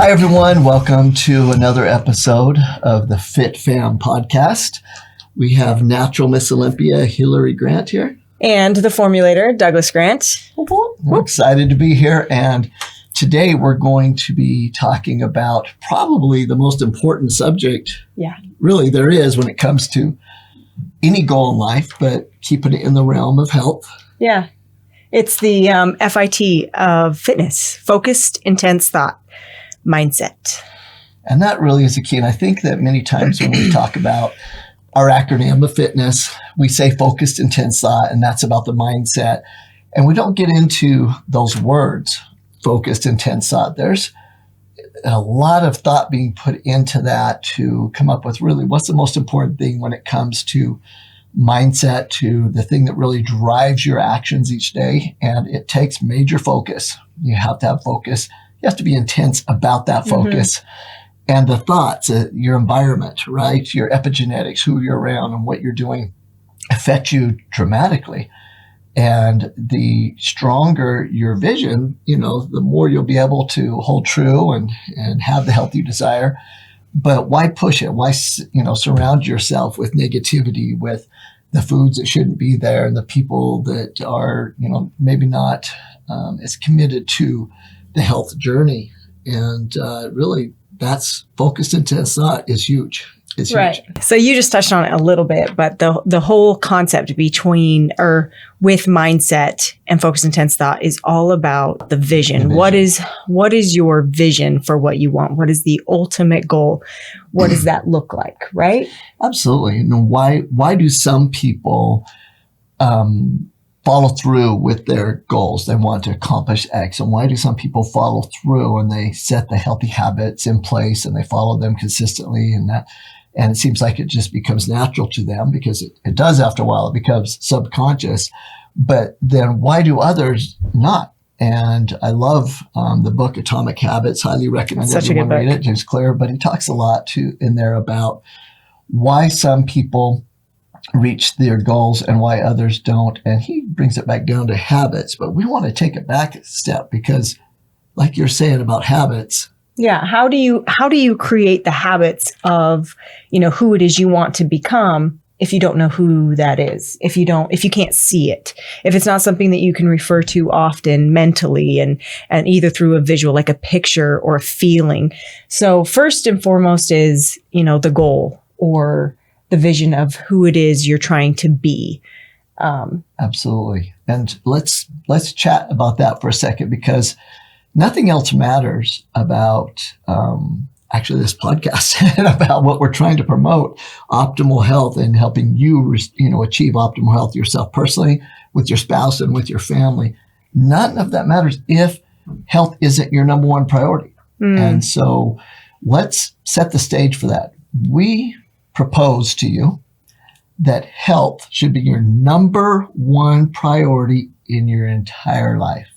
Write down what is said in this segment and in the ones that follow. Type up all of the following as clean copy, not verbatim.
Hi, everyone. Welcome to another episode of the FitFam podcast. We have natural Miss Olympia, Hilary Grant here. And the Formulator, Douglas Grant. We're excited to be here. And today we're going to be talking about probably the most important subject really there is when it comes to any goal in life, but keeping it in the realm of health. Yeah. It's the FIT of fitness, focused, intense thought, mindset. And that really is the key. And I think that many times when we talk about our acronym of fitness, we say focused, intense thought, and that's about the mindset. And we don't get into those words, focused, intense thought. There's a lot of thought being put into that to come up with really what's the most important thing when it comes to mindset, to the thing that really drives your actions each day. And it takes major focus. You have to have focus. You have to be intense about that focus. And the thoughts, your environment, right? Your epigenetics, who you're around and what you're doing affect you dramatically. And the stronger your vision, the more you'll be able to hold true and have the health you desire. But why push it? Why, surround yourself with negativity, with the foods that shouldn't be there and the people that are, maybe not as committed to the health journey. And really, that's focused intense thought is huge. It's right. Huge. So you just touched on it a little bit, but the whole concept between or with mindset and focused intense thought is all about the vision. What is your vision for what you want? What is the ultimate goal? What does that look like? Right? Absolutely. And why do some people follow through with their goals? They want to accomplish X. And why do some people follow through and they set the healthy habits in place and they follow them consistently and it seems like it just becomes natural to them because it does after a while. It becomes subconscious. But then why do others not? And I love the book Atomic Habits. Highly recommend everyone read it. James Clear. But he talks a lot in there about why some people reach their goals and why others don't. And he brings it back down to habits. But we want to take it back a step because, like you're saying about habits. Yeah. How do you create the habits of, who it is you want to become if you don't know who that is, if you can't see it, if it's not something that you can refer to often mentally and either through a visual, like a picture or a feeling. So first and foremost is, the goal or the vision of who it is you're trying to be. Absolutely. And let's chat about that for a second because nothing else matters about actually this podcast and about what we're trying to promote, optimal health and helping you, achieve optimal health yourself personally, with your spouse and with your family. None of that matters if health isn't your number one priority. And so let's set the stage for that. We propose to you that health should be your number one priority in your entire life.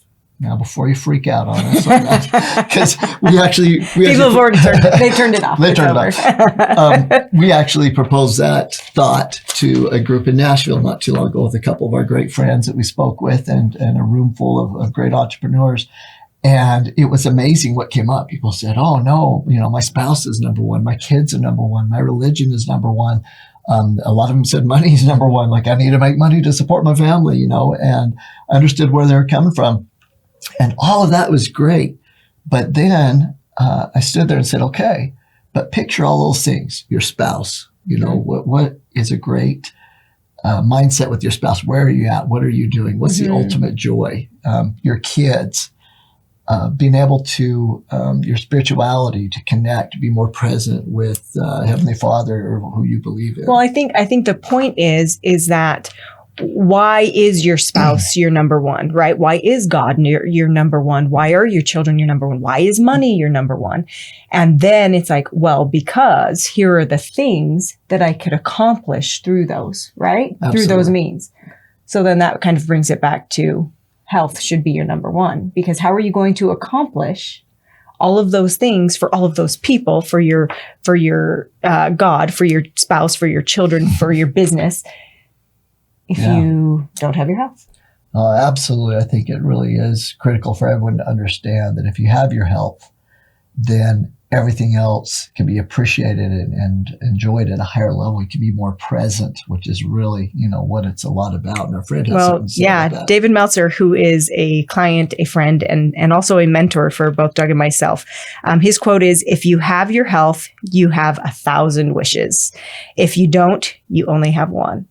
Now, before you freak out on us on that, because people have already turned it off. They turned it off. We actually proposed that thought to a group in Nashville not too long ago with a couple of our great friends that we spoke with and a room full of great entrepreneurs. And it was amazing what came up. People said, oh, no, my spouse is number one. My kids are number one. My religion is number one. A lot of them said money is number one. Like, I need to make money to support my family, and I understood where they were coming from. And all of that was great. But then I stood there and said, okay, but picture all those things. Your spouse, what is a great mindset with your spouse? Where are you at? What are you doing? What's the ultimate joy? Your kids, being able to, your spirituality, to connect, to be more present with Heavenly Father or who you believe in. Well, I think the point is that why is your spouse your number one, right? Why is God your number one? Why are your children your number one? Why is money your number one? And then it's like, well, because here are the things that I could accomplish through those, right? Absolutely. Through those means. So then that kind of brings it back to health should be your number one, because how are you going to accomplish all of those things for all of those people, for your God, for your spouse, for your children, for your business, if you don't have your health? Absolutely. I think it really is critical for everyone to understand that if you have your health, then everything else can be appreciated and enjoyed at a higher level. You can be more present, which is really, what it's a lot about. And our friend has something to say about that. David Meltzer, who is a client, a friend, and also a mentor for both Doug and myself. His quote is, if you have your health, you have 1,000 wishes. If you don't, you only have one.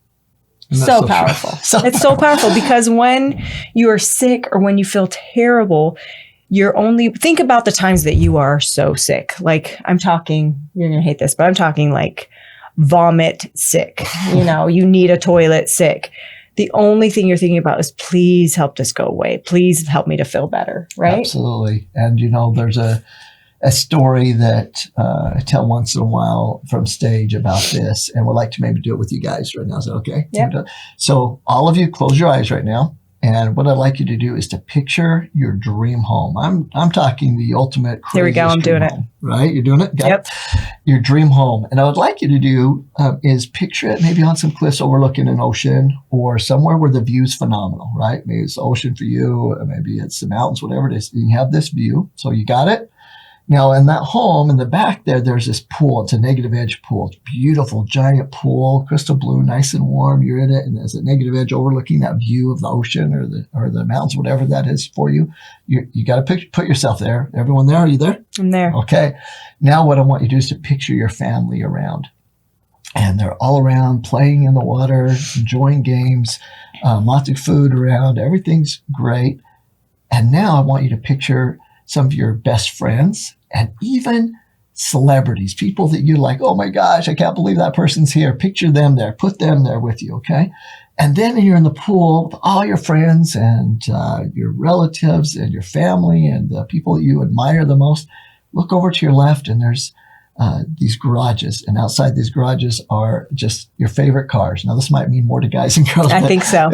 So powerful. It's so powerful because when you are sick or when you feel terrible, think about the times that you are so sick. Like I'm talking, you're going to hate this, but I'm talking like vomit sick. You need a toilet sick. The only thing you're thinking about is please help this go away. Please help me to feel better. Right? Absolutely. And there's a story that I tell once in a while from stage about this, and would like to maybe do it with you guys right now. Is that okay? Yeah. So all of you close your eyes right now. And what I'd like you to do is to picture your dream home. I'm talking the ultimate. Here we go. I'm doing it. Right? You're doing it? Yep. Your dream home. And I would like you to do is picture it maybe on some cliffs overlooking an ocean or somewhere where the view's phenomenal, right? Maybe it's the ocean for you. Or maybe it's the mountains, whatever it is. You have this view. So you got it? Now, in that home, in the back there's this pool. It's a negative edge pool. It's a beautiful, giant pool, crystal blue, nice and warm. You're in it, and there's a negative edge overlooking that view of the ocean or the mountains, whatever that is for you. You got to put yourself there. Everyone there? Are you there? I'm there. Okay. Now, what I want you to do is to picture your family around. And they're all around playing in the water, enjoying games, lots of food around. Everything's great. And now I want you to picture some of your best friends and even celebrities, people that you're like, oh my gosh, I can't believe that person's here. Picture them there, put them there with you, okay? And then you're in the pool with all your friends and your relatives and your family and the people that you admire the most. Look over to your left and there's these garages, and outside these garages are just your favorite cars. Now, this might mean more to guys and girls. I think so.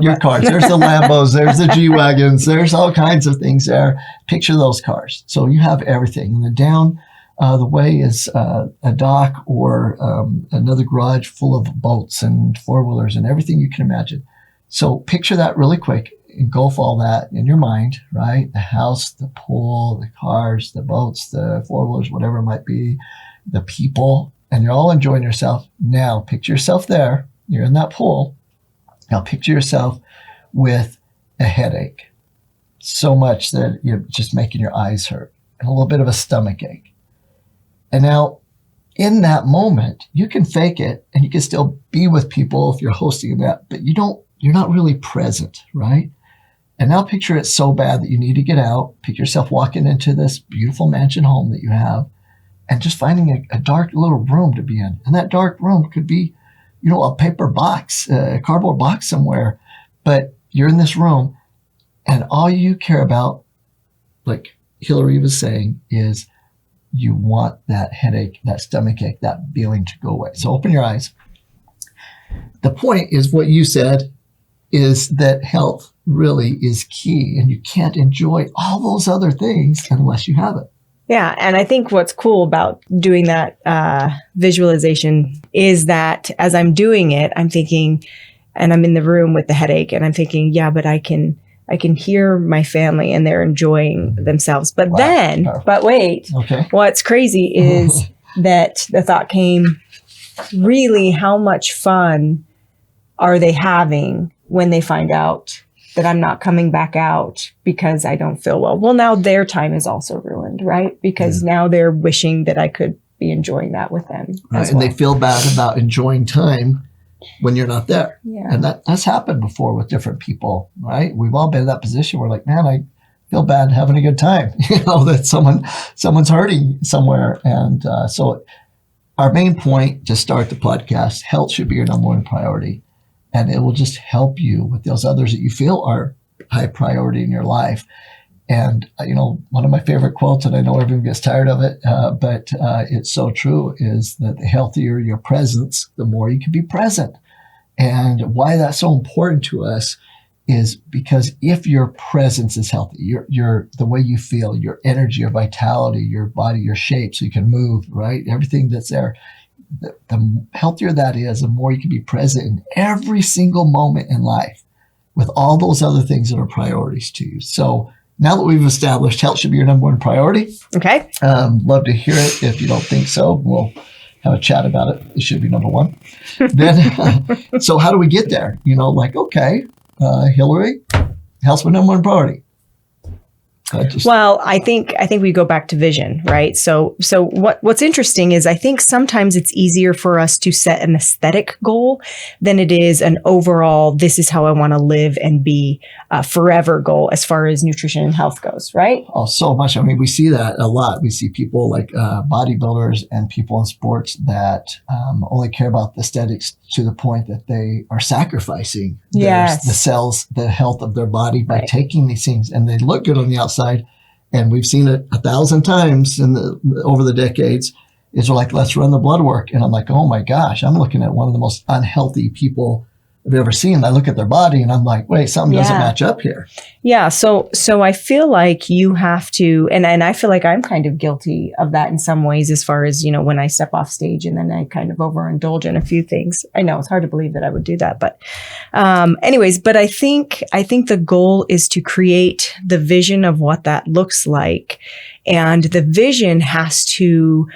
Your cars. There's the Lambos. There's the G-Wagons. There's all kinds of things there. Picture those cars. So you have everything. And then down the way is a dock or another garage full of boats and four-wheelers and everything you can imagine. So picture that really quick. Engulf all that in your mind, right? The house, the pool, the cars, the boats, the four-wheelers, whatever it might be, the people, and you're all enjoying yourself. Now, picture yourself there. You're in that pool. Now, picture yourself with a headache. So much that you're just making your eyes hurt and a little bit of a stomach ache. And now, in that moment, you can fake it and you can still be with people if you're hosting that, but you're not really present, right? And now picture it so bad that you need to get out. Picture yourself walking into this beautiful mansion home that you have and just finding a dark little room to be in. And that dark room could be, a paper box, a cardboard box somewhere. But you're in this room and all you care about, like Hilary was saying, is you want that headache, that stomach ache, that feeling to go away. So open your eyes. The point is what you said is that health really is key, and you can't enjoy all those other things unless you have it. Yeah. And I think what's cool about doing that visualization is that as I'm doing it, I'm thinking, and I'm in the room with the headache and I'm thinking, yeah, but I can hear my family and they're enjoying themselves. But but wait, okay. What's crazy is that the thought came, really, how much fun are they having when they find out that I'm not coming back out because I don't feel well? Well, now their time is also ruined, right? Because now they're wishing that I could be enjoying that with them. Right. And they feel bad about enjoying time when you're not there. Yeah. And that's happened before with different people, right? We've all been in that position where like, man, I feel bad having a good time, that someone's hurting somewhere. And so our main point to start the podcast, health should be your number one priority. And it will just help you with those others that you feel are high priority in your life. And, one of my favorite quotes, and I know everyone gets tired of it, but it's so true, is that the healthier your presence, the more you can be present. And why that's so important to us is because if your presence is healthy, your the way you feel, your energy, your vitality, your body, your shape, so you can move, right? Everything that's there. The healthier that is, the more you can be present in every single moment in life with all those other things that are priorities to you. So now that we've established health should be your number one priority, Okay. love to hear it. If you don't think so, we'll have a chat about it. It should be number one. Then, so how do we get there? Okay, Hilary, health's my number one priority. Well, I think we go back to vision, right? So what's interesting is I think sometimes it's easier for us to set an aesthetic goal than it is an overall, this is how I want to live and be forever goal as far as nutrition and health goes, right? Oh, so much. I mean, we see that a lot. We see people like bodybuilders and people in sports that only care about the aesthetics to the point that they are sacrificing the cells, the health of their body by taking these things, and they look good on the outside. And we've seen it 1,000 times over the decades. Is like, let's run the blood work. And I'm like, oh my gosh, I'm looking at one of the most unhealthy people I've ever seen. I look at their body and I'm like, wait, something doesn't match up here. Yeah. So I feel like you have to, and I feel like I'm kind of guilty of that in some ways, as far as, when I step off stage and then I kind of overindulge in a few things. I know it's hard to believe that I would do that, but anyways, but I think the goal is to create the vision of what that looks like. And the vision has to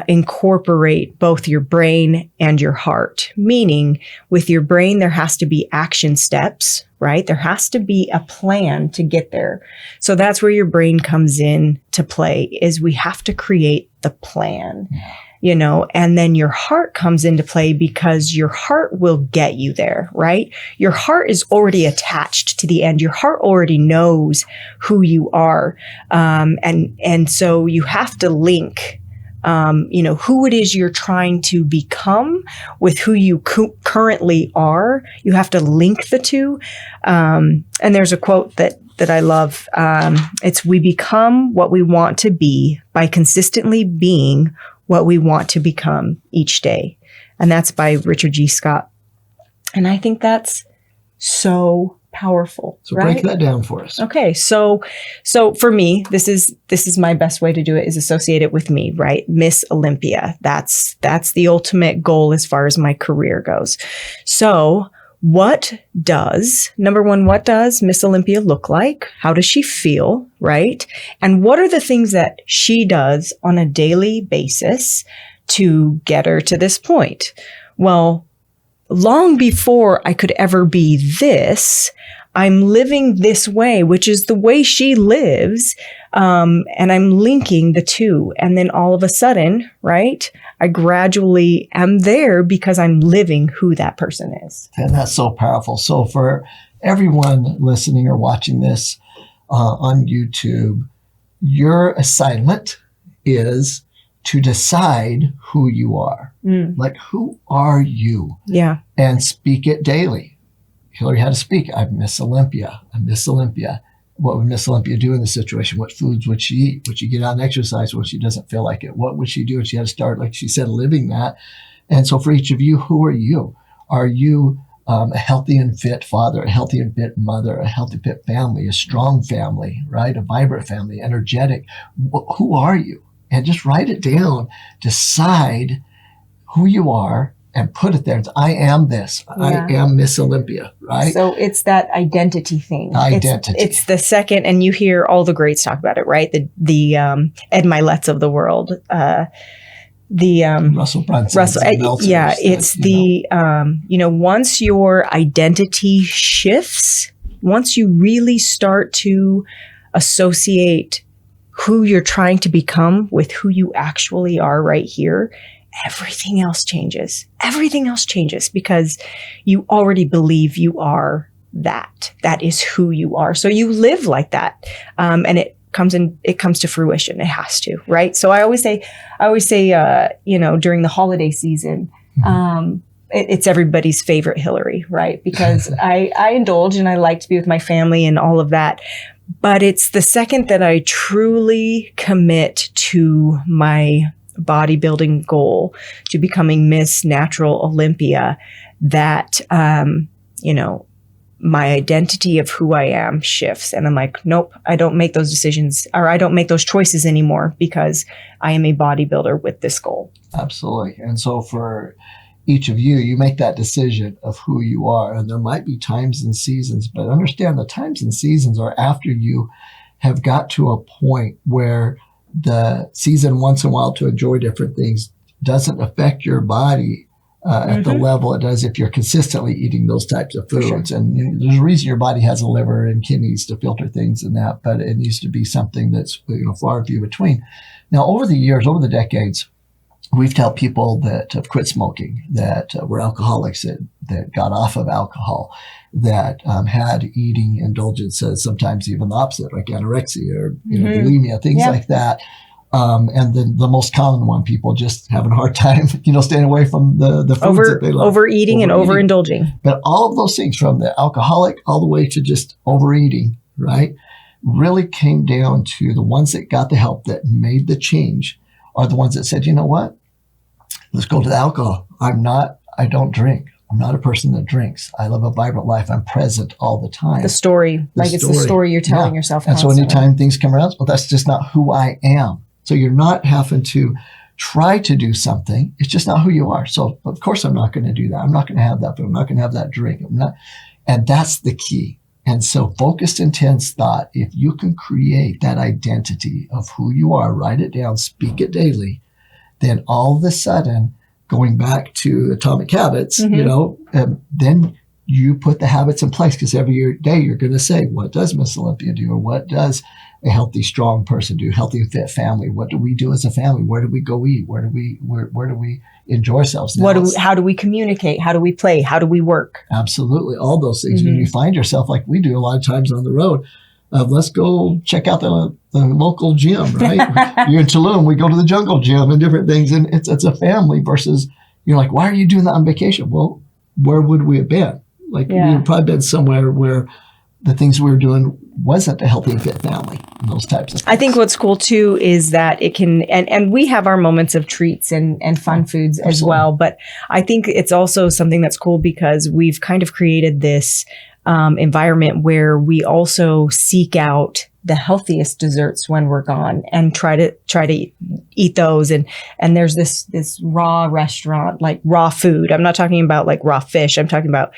incorporate both your brain and your heart, meaning with your brain, there has to be action steps, right? There has to be a plan to get there. So that's where your brain comes in to play, is we have to create the plan, and then your heart comes into play, because your heart will get you there, right? Your heart is already attached to the end. Your heart already knows who you are. And so you have to link who it is you're trying to become with who you currently are. You have to link the two. And there's a quote that I love. It's, we become what we want to be by consistently being what we want to become each day. And that's by Richard G. Scott. And I think that's so powerful. So right? break that down for us. Okay. So for me, this is my best way to do it, is associate it with me, right? Miss Olympia. That's the ultimate goal as far as my career goes. So number one, what does Miss Olympia look like? How does she feel, right? And what are the things that she does on a daily basis to get her to this point? Well, long before I could ever be this, I'm living this way, which is the way she lives. And I'm linking the two. And then all of a sudden, right, I gradually am there because I'm living who that person is. And that's so powerful. So for everyone listening or watching this on YouTube, your assignment is to decide who you are. Like, who are you? Yeah. And speak it daily. Hilary had to speak. I'm Miss Olympia. I'm Miss Olympia. What would Miss Olympia do in this situation? What foods would she eat? Would she get out and exercise when she doesn't feel like it? What would she do if she had to start, like she said, living that? And so for each of you, who are you? Are you a healthy and fit father, a healthy and fit mother, a healthy fit family, a strong family, right? A vibrant family, energetic? Who are you? And just write it down. Decide who you are and put it there. It's, I am this. Yeah. I am Miss Olympia, right? So it's that identity thing. Identity. It's the second, and you hear all the greats talk about it, right? The Ed Milet's of the world, Russell Brunson. Yeah, it's once your identity shifts, once you really start to associate who you're trying to become with who you actually are right here, everything else changes. Everything else changes because you already believe you are that. That is who you are. So you live like that. And it comes to fruition. It has to, right? So I always say, during the holiday season, it's everybody's favorite Hilary, right? Because I indulge and I like to be with my family and all of that. But it's the second that I truly commit to my bodybuilding goal, to becoming Miss Natural Olympia, that, my identity of who I am shifts. And I'm like, nope, I don't make those decisions, or I don't make those choices anymore, because I am a bodybuilder with this goal. Absolutely. And so for each of you, you make that decision of who you are. And there might be times and seasons, but understand the times and seasons are after you have got to a point where the season once in a while to enjoy different things doesn't affect your body at the level it does if you're consistently eating those types of foods. Sure. And there's a reason your body has a liver and kidneys to filter things and that, but it needs to be something that's far few between. Now, over the years, over the decades, we've helped people that have quit smoking, that were alcoholics, that got off of alcohol, that had eating indulgences, sometimes even the opposite, like anorexia or bulimia, things like that. And then the most common one, people just having a hard time, staying away from the foods that they love. Overeating and overindulging. But all of those things, from the alcoholic all the way to just overeating, right, really came down to the ones that got the help, that made the change, are the ones that said, you know what, let's go to the alcohol. I don't drink. I'm not a person that drinks. I live a vibrant life. I'm present all the time. It's the story you're telling yourself constantly. And so anytime things come around, well, that's just not who I am. So you're not having to try to do something. It's just not who you are. So of course I'm not going to do that. I'm not going to have that food. I'm not going to have that drink. And that's the key. And so focused, intense thought, if you can create that identity of who you are, write it down, speak it daily, then all of a sudden, going back to atomic habits, then you put the habits in place, because every day you're going to say, what does Miss Olympia do? Or what does a healthy, strong person do? Healthy and fit family. What do we do as a family? Where do we go eat? Where do we enjoy ourselves? How do we communicate? How do we play? How do we work? Absolutely. All those things. When you find yourself, like we do a lot of times on the road, let's go check out the local gym, right? You're in Tulum, we go to the jungle gym and different things. And it's a family versus, you're like, why are you doing that on vacation? Well, where would we have been? Like we would probably been somewhere where the things we were doing wasn't a healthy and fit family, and those types of things. I think what's cool too is that it can, and we have our moments of treats and fun foods as well. But I think it's also something that's cool because we've kind of created this environment where we also seek out the healthiest desserts when we're gone and try to eat those. And there's this raw restaurant, like raw food. I'm not talking about like raw fish. I'm talking about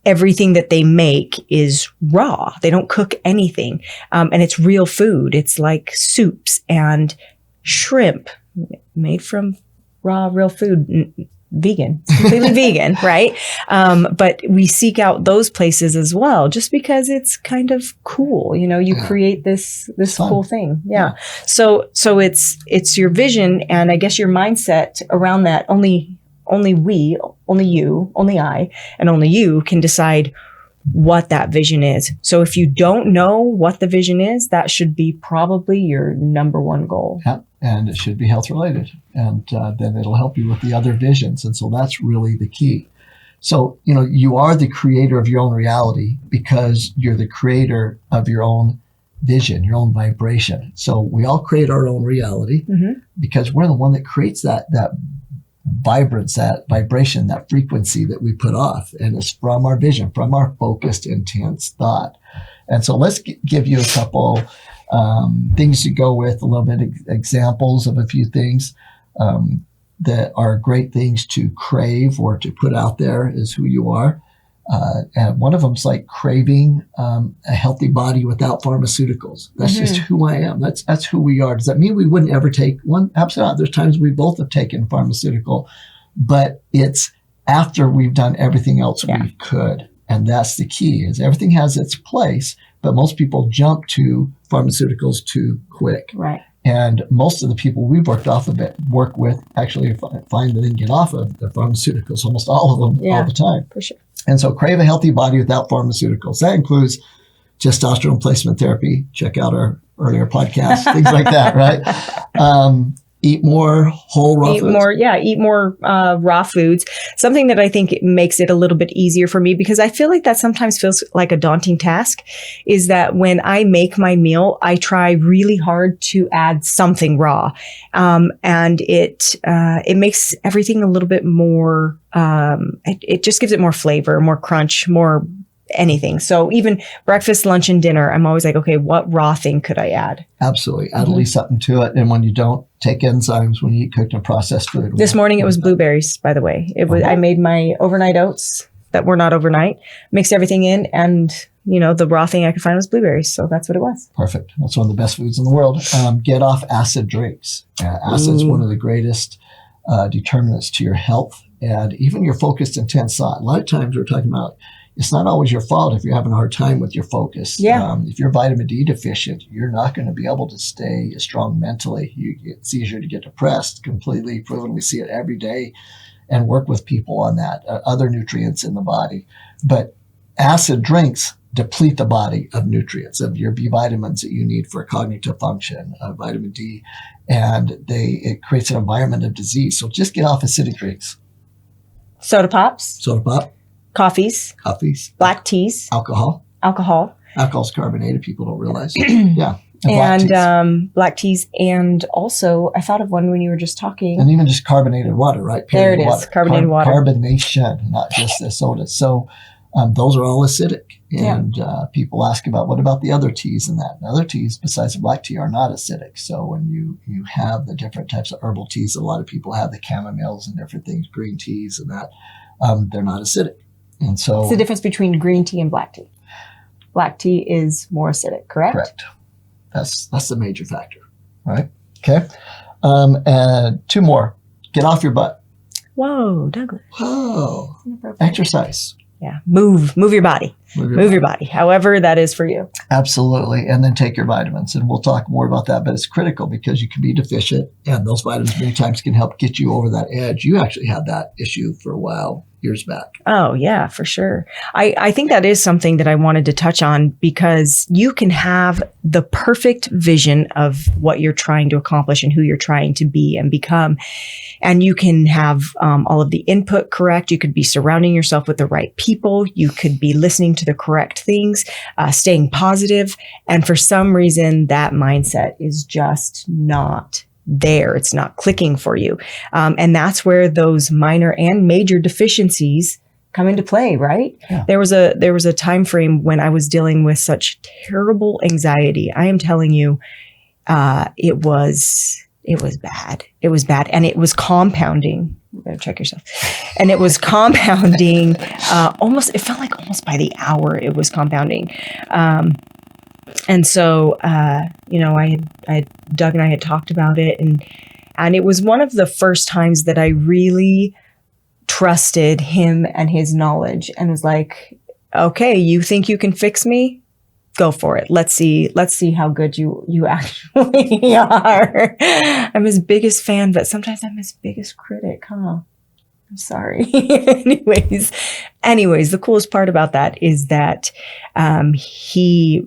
everything that they make is raw. They don't cook anything. And it's real food. It's like soups and shrimp made from raw, real food. Vegan, completely vegan, right? But we seek out those places as well, just because it's kind of cool. You create this cool thing. Yeah. So it's your vision, and I guess your mindset around that. Only you, only I, and only you can decide what that vision is. So if you don't know what the vision is, that should be probably your number one goal. Yeah. And it should be health related. And then it'll help you with the other visions. And so that's really the key. So, you are the creator of your own reality because you're the creator of your own vision, your own vibration. So we all create our own reality because we're the one that creates that vibrance, that vibration, that frequency that we put off. And it's from our vision, from our focused, intense thought. And so let's give you a couple things to go with, a little bit of examples of a few things that are great things to crave or to put out there as who you are. And one of them is like craving a healthy body without pharmaceuticals. That's just who I am. That's who we are. Does that mean we wouldn't ever take one? Absolutely not. There's times we both have taken pharmaceutical, but it's after we've done everything else we could. And that's the key, is everything has its place, but most people jump to pharmaceuticals too quick. Right. And most of the people we've work with actually find that they can get off of the pharmaceuticals, almost all of them, all the time. For sure. And so crave a healthy body without pharmaceuticals. That includes testosterone placement therapy. Check out our earlier podcast, things like that, right? Eat more whole raw foods. Eat more raw foods. Something that I think makes it a little bit easier for me, because I feel like that sometimes feels like a daunting task, is that when I make my meal, I try really hard to add something raw. And it makes everything a little bit more, it just gives it more flavor, more crunch, more anything. So even breakfast, lunch, and dinner, I'm always like, okay, what raw thing could I add? Absolutely. Add at least something to it. And when you don't take enzymes, when you eat cooked and processed food. This morning it was blueberries, by the way. I made my overnight oats that were not overnight, mixed everything in, and the raw thing I could find was blueberries. So that's what it was. Perfect. That's one of the best foods in the world. Get off acid drinks. Acid's one of the greatest determinants to your health and even your focused, intense thought. A lot of times we're talking about it's not always your fault if you're having a hard time with your focus. Yeah. If you're vitamin D deficient, you're not going to be able to stay strong mentally. It's easier to get depressed, completely proven. We see it every day and work with people on that, other nutrients in the body. But acid drinks deplete the body of nutrients, of your B vitamins that you need for cognitive function, vitamin D, and it creates an environment of disease. So just get off acidic drinks. Soda pops. Soda pop. Coffees. Black teas. Alcohol. Alcohol's carbonated. People don't realize. Yeah. And black teas. And also, I thought of one when you were just talking. And even just carbonated water, right? There it is. Carbonated water. Carbonation, not just the soda. So those are all acidic. And people ask about what about the other teas and that. And other teas besides the black tea are not acidic. So when you have the different types of herbal teas, a lot of people have the chamomiles and different things, green teas and that, they're not acidic. And so it's the difference between green tea and black tea. Black tea is more acidic, correct? Correct. That's the major factor, right? Okay. And two more. Get off your butt. Whoa, Douglas. Whoa. Exercise. Yeah. Move your body. Move your body, however that is for you. Absolutely. And then take your vitamins. And we'll talk more about that, but it's critical because you can be deficient and those vitamins many times can help get you over that edge. You actually had that issue for a while, years back. Oh, yeah, for sure. I think that is something that I wanted to touch on because you can have the perfect vision of what you're trying to accomplish and who you're trying to be and become. And you can have all of the input correct. You could be surrounding yourself with the right people. You could be listening to the correct things, staying positive. And for some reason, that mindset is just not there. It's not clicking for you. And that's where those minor and major deficiencies come into play, right? Yeah. There was a time frame when I was dealing with such terrible anxiety. I am telling you, it was bad. It was bad. And it was compounding. You better check yourself. And it was compounding, it felt like almost by the hour it was compounding. And so, Doug and I had talked about it and it was one of the first times that I really trusted him and his knowledge and was like, okay, you think you can fix me? Go for it. Let's see how good you actually are. I'm his biggest fan, but sometimes I'm his biggest critic, huh? I'm sorry. Anyways, the coolest part about that is that he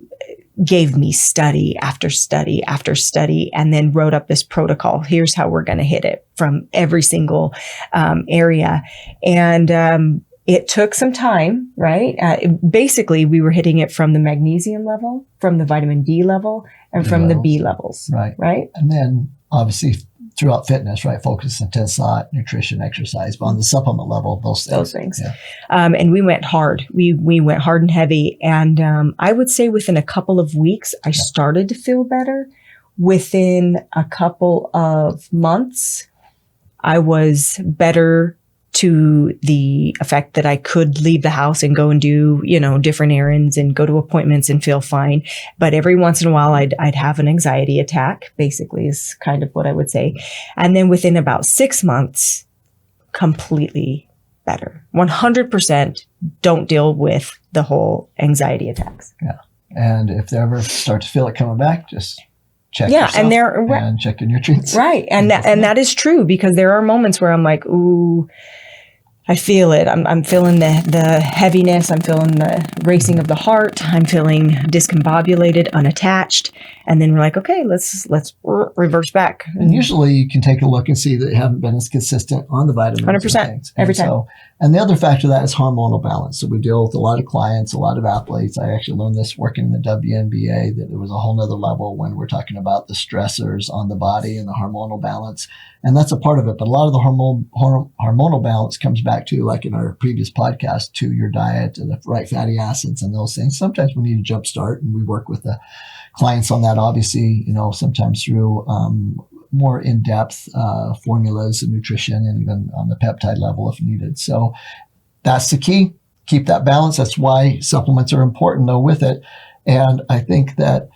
gave me study after study after study and then wrote up this protocol. Here's how we're going to hit it from every single area. And it took some time, right? Basically, we were hitting it from the magnesium level, from the vitamin D level, and from the B levels. Right. And then obviously throughout fitness, right? Focus, intense thought, nutrition, exercise, but on the supplement level, those things. Yeah. And we went hard. We went hard and heavy. And I would say within a couple of weeks, I started to feel better. Within a couple of months, I was better to the effect that I could leave the house and go and do, different errands and go to appointments and feel fine. But every once in a while, I'd have an anxiety attack, basically is kind of what I would say. And then within about 6 months, completely better. 100% don't deal with the whole anxiety attacks. Yeah. And if they ever start to feel it coming back, just check yourself and check your nutrients. Right. And that is true because there are moments where I'm like, ooh, I feel it. I'm feeling the heaviness. I'm feeling the racing of the heart. I'm feeling discombobulated, unattached. And then we're like, okay, let's reverse back. And usually you can take a look and see that you haven't been as consistent on the vitamins. 100%. Every time. And the other factor of that is hormonal balance. So we deal with a lot of clients, a lot of athletes. I actually learned this working in the WNBA, that there was a whole nother level when we're talking about the stressors on the body and the hormonal balance. And that's a part of it. But a lot of the hormonal balance comes back to, like in our previous podcast, to your diet and the right fatty acids and those things. Sometimes we need a jump start, and we work with the clients on that, obviously, sometimes through more in-depth formulas and nutrition and even on the peptide level if needed. So that's the key. keep that balance. That's why supplements are important though with it. And I think that,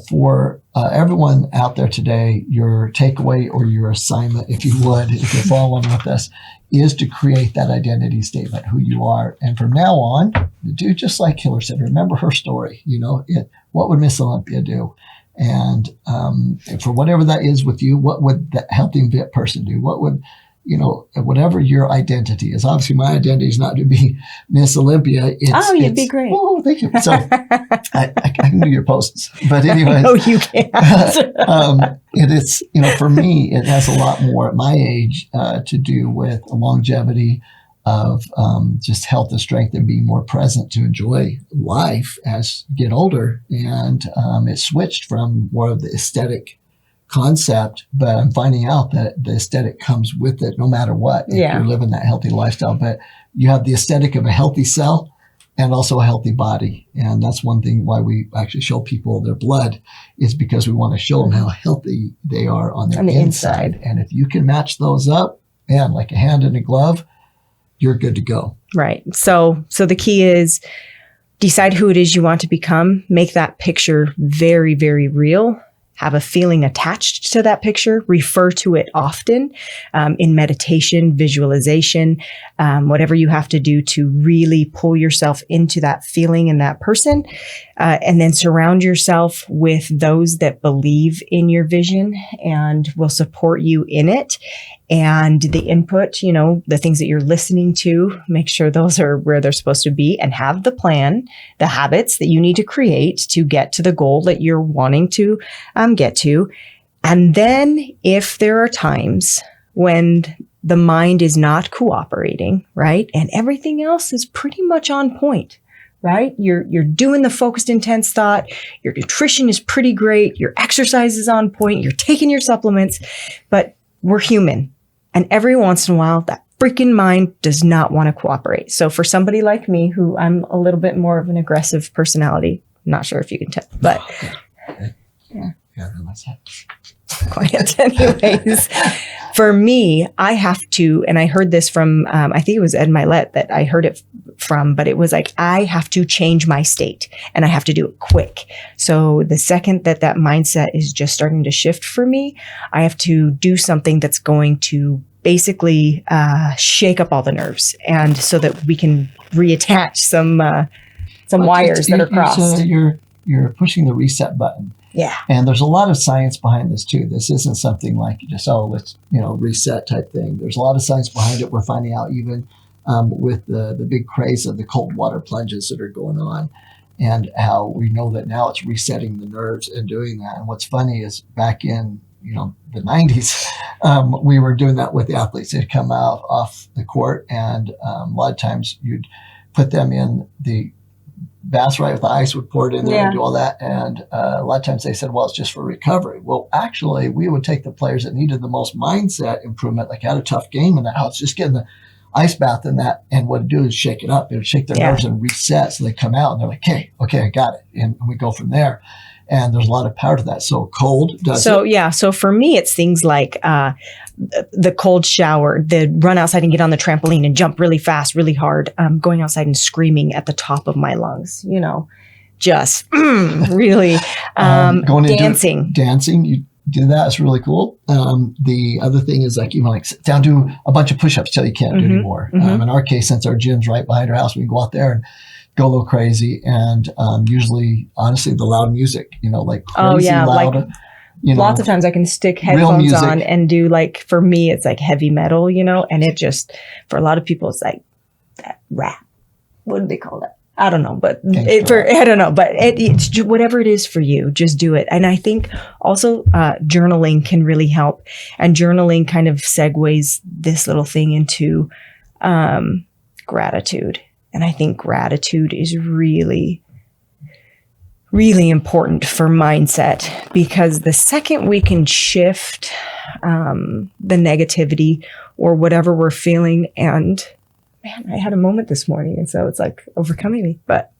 for everyone out there today, your takeaway or your assignment, if you would, if you're following with us, is to create that identity statement, who you are. And from now on, do just like Hilary said, remember her story. What would Miss Olympia do? And for whatever that is with you, what would that healthy and fit person do? What would, whatever your identity is. Obviously, my identity is not to be Miss Olympia. You'd be great. Oh, thank you. So I can do your posts. But anyway. No, you can't. It is, for me, it has a lot more at my age to do with longevity of just health and strength and being more present to enjoy life as you get older. And it switched from more of the aesthetic concept, but I'm finding out that the aesthetic comes with it no matter what. If you're living that healthy lifestyle, but you have the aesthetic of a healthy cell and also a healthy body. And that's one thing why we actually show people their blood is because we want to show them how healthy they are on the inside. And if you can match those up, man, like a hand in a glove, you're good to go. Right. So the key is decide who it is you want to become, make that picture very, very real. Have a feeling attached to that picture, refer to it often in meditation, visualization, whatever you have to do to really pull yourself into that feeling and that person. And then surround yourself with those that believe in your vision and will support you in it. And the input, the things that you're listening to, make sure those are where they're supposed to be and have the plan, the habits that you need to create to get to the goal that you're wanting to get to. And then if there are times when the mind is not cooperating, right? And everything else is pretty much on point, right? You're doing the focused, intense thought. Your nutrition is pretty great. Your exercise is on point. You're taking your supplements, but we're human. And every once in a while, that freaking mind does not want to cooperate. So for somebody like me, who I'm a little bit more of an aggressive personality, not sure if you can tell, but yeah. Quiet. Anyways, for me, I have to, and I heard this from, I think it was Ed Milet that I heard it from, but it was like, I have to change my state and I have to do it quick. So the second that mindset is just starting to shift for me, I have to do something that's going to basically shake up all the nerves, and so that we can reattach some wires that are crossed. You're pushing the reset button. Yeah. And there's a lot of science behind this too. This isn't something like just, let's, reset type thing. There's a lot of science behind it. We're finding out even with the big craze of the cold water plunges that are going on, and how we know that now it's resetting the nerves and doing that. And what's funny is back in, the 90s, we were doing that with the athletes. They'd come out off the court, and a lot of times you'd put them in the baths, right, with the ice, would pour it in there and do all that. And a lot of times they said, well, it's just for recovery. Well, actually, we would take the players that needed the most mindset improvement, like had a tough game in the house, just get in the ice bath and that. And what it do is shake it up. It would shake their nerves and reset. So they come out and they're like, hey, okay, I got it. And we go from there. And there's a lot of power to that. So cold does it. Yeah. So for me, it's things like the cold shower, the run outside and get on the trampoline and jump really fast, really hard, going outside and screaming at the top of my lungs, just really going dancing. Dancing, you do that. It's really cool. The other thing is like, sit down, do a bunch of push-ups till you can't do anymore. In our case, since our gym's right behind our house, we can go out there and go a little crazy. And usually, honestly, the loud music, like crazy loud. Like, lots of times I can stick headphones on and do, like, for me, it's like heavy metal, and it just, for a lot of people, it's like that rap. What do they call that? I don't know, but it's whatever it is for you, just do it. And I think also journaling can really help. And journaling kind of segues this little thing into gratitude. And I think gratitude is really, really important for mindset, because the second we can shift the negativity or whatever we're feeling, and man, I had a moment this morning, and so it's like overcoming me, but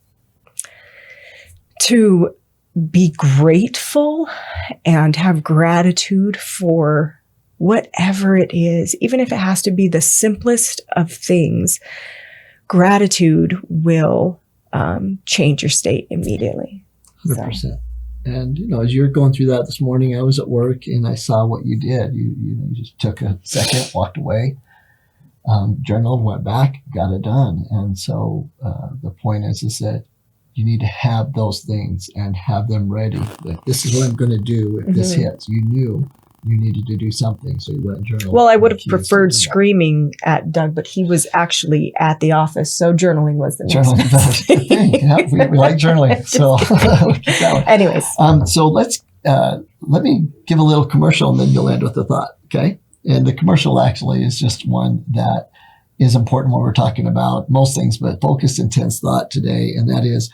to be grateful and have gratitude for whatever it is, even if it has to be the simplest of things. gratitude will change your state immediately. 100%. And, as you're going through that this morning, I was at work and I saw what you did. You just took a second, walked away, journaled, went back, got it done. And so the point is that you need to have those things and have them ready. Like, this is what I'm going to do if this hits. You knew you needed to do something, so you went and journaled. Well, I would have preferred screaming at Doug, but he was actually at the office, so journaling was the next thing. We like journaling, so keep going. Anyways, so let me give a little commercial, and then you'll end with a thought, okay? And the commercial actually is just one that is important when we're talking about most things, but focused, intense thought today, and that is,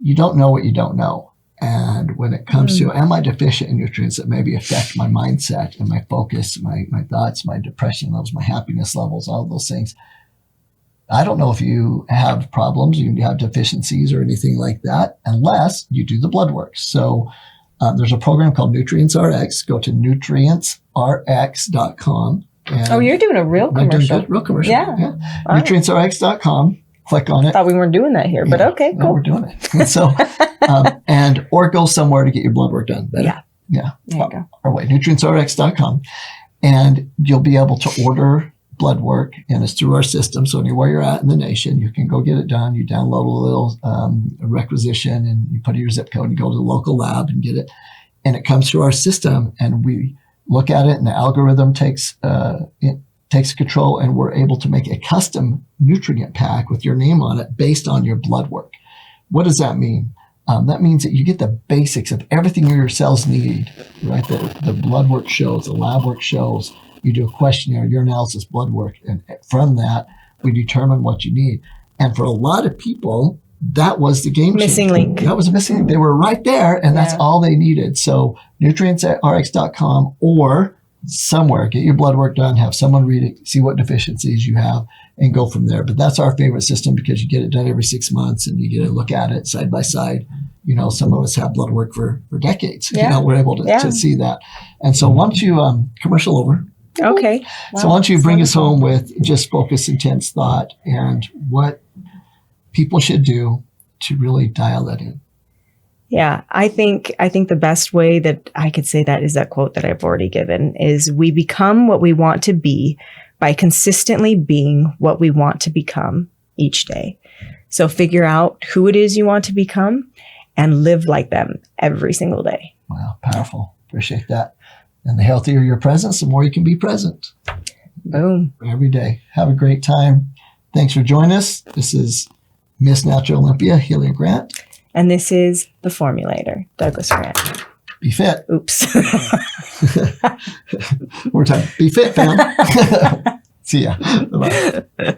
you don't know what you don't know. And when it comes to, am I deficient in nutrients that maybe affect my mindset and my focus, my thoughts, my depression levels, my happiness levels, all those things? I don't know if you have problems, you have deficiencies or anything like that, unless you do the blood work. So there's a program called Nutrients RX. Go to nutrientsrx.com. You're doing a real commercial. Real commercial. Yeah. Right. Nutrientsrx.com. Click on it. I thought we weren't doing that here, but okay, cool. No, we're doing it. And so, or go somewhere to get your blood work done. Better. Yeah. There you go. Our way, nutrientsrx.com. And you'll be able to order blood work, and it's through our system. So anywhere you're at in the nation, you can go get it done. You download a little requisition and you put in your zip code and you go to the local lab and get it. And it comes through our system, and we look at it, and the algorithm takes control, and we're able to make a custom nutrient pack with your name on it based on your blood work. What does that mean? That means that you get the basics of everything your cells need, right? The blood work shows, the lab work shows. You do a questionnaire, urinalysis, blood work, and from that, we determine what you need. And for a lot of people, that was the game changer. Missing link. That was a missing link. They were right there, and that's all they needed. So nutrientsrx.com or somewhere, get your blood work done, have someone read it, see what deficiencies you have, and go from there. But that's our favorite system because you get it done every 6 months and you get to look at it side by side. Some of us have blood work for decades. We're able to see that. And so why don't you commercial over? Okay. So why don't you bring us home with just focus, intense thought, and what people should do to really dial that in. Yeah, I think the best way that I could say that is that quote that I've already given is, we become what we want to be by consistently being what we want to become each day. So figure out who it is you want to become and live like them every single day. Wow, powerful. Appreciate that. And the healthier your presence, the more you can be present. Boom. Every day. Have a great time. Thanks for joining us. This is Miss Natural Olympia, Hilary Grant. And this is the Formulator, Douglas Grant. Be fit. Oops. More time. Be fit, fam. See ya. Bye-bye.